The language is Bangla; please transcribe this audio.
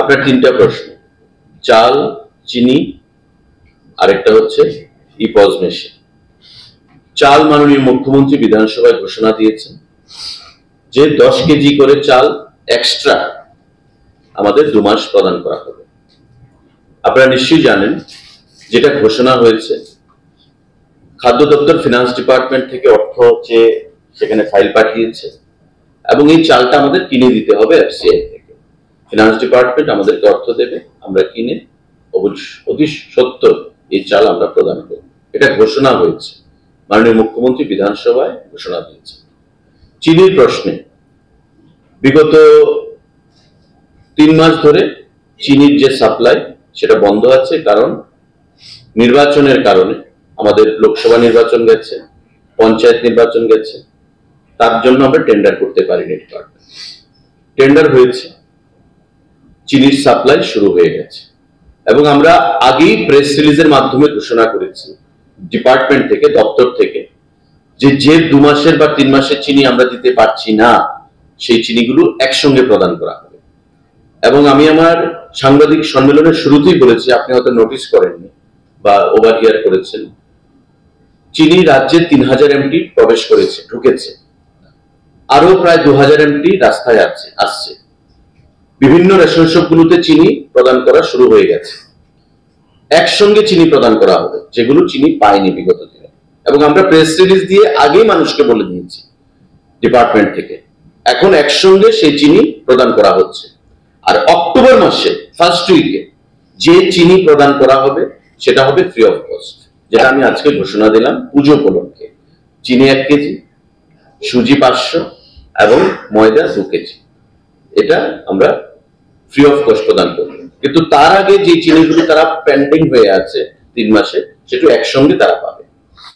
আপনার তিনটা প্রশ্ন, চাল, চিনি, আরেকটা হচ্ছে ইপজ মেশিন। চাল মাননীয় মুখ্যমন্ত্রী বিধানসভায় ঘোষণা দিয়েছেন যে 10 কেজি করে চাল এক্সট্রা আমাদের 2 মাস প্রদান করা হবে। আপনারা নিশ্চয়ই জানেন যেটা ঘোষণা হয়েছে, খাদ্য দপ্তর ফিনান্স ডিপার্টমেন্ট থেকে অর্থ চেয়ে সেখানে ফাইল পাঠিয়েছে এবং এই চালটা আমাদের কিনে দিতে হবে এফসিআই থেকে। ফিনান্স ডিপার্টমেন্ট আমাদেরকে অর্থ দেবে, আমরা কিনে অতি সত্ত্বর এই চাল আমরা প্রদান করব। এটা ঘোষণা হয়েছে, মাননীয় মুখ্যমন্ত্রী বিধানসভায় ঘোষণা দিয়েছে। চিনির প্রশ্নে বিগত 3 মাস ধরে চিনির যে সাপ্লাই সেটা বন্ধ আছে, কারণ নির্বাচনের কারণে আমাদের লোকসভা নির্বাচন গেছে, পঞ্চায়েত নির্বাচন গেছে, তার জন্য আমরা টেন্ডার করতে পারিনি। ডিপার্টমেন্ট টেন্ডার হয়েছে, চিনির সাপ্লাই শুরু হয়ে গেছে এবং আমরা আগেই প্রেস রিলিজের মাধ্যমে ঘোষণা করেছি ডিপার্টমেন্ট থেকে, দপ্তর থেকে, যে 2 মাসের বা 3 মাসের চিনি আমরা দিতে পারছি না সেই চিনিগুলো একসঙ্গে প্রদান করা হবে। এবং আমি আমার সাংবাদিক সম্মেলনের শুরুতেই বলেছি, আপনি হয়তো নোটিস করেননি বা ওভারহিয়ার করেছেন, চিনি রাজ্যে 3000 এমটি প্রবেশ করেছে, ঢুকেছে, আরো প্রায় 2000 এমটি রাস্তায় আসছে। বিভিন্ন রেশন শপগুলোতে চিনি প্রদান করা শুরু হয়ে গেছে। একসঙ্গে চিনি প্রদান করা হবে যেগুলো চিনি পায়নি বিগত দিনে, এবং আমরা প্রেস রিলিজ দিয়ে আগেই মানুষকে বলে দিয়েছি ডিপার্টমেন্ট থেকে, এখন একসঙ্গে সেই চিনি প্রদান করা হচ্ছে। আর অক্টোবর মাসে ফার্স্ট উইকে যে চিনি প্রদান করা হবে সেটা হবে ফ্রি অফ কস্ট, যেটা আমি আজকে ঘোষণা দিলাম পুজো উপলক্ষে। চিনি 1 কেজি, সুজি 500 এবং ময়দা 2 কেজি, এটা আমরা ফ্রি অফ কস্ট প্রদান করব। কিন্তু তার আগে যে চিনিগুলো তারা পেন্ডিং হয়ে আছে 3 মাসে, সেটা একসঙ্গে তারা পাবে।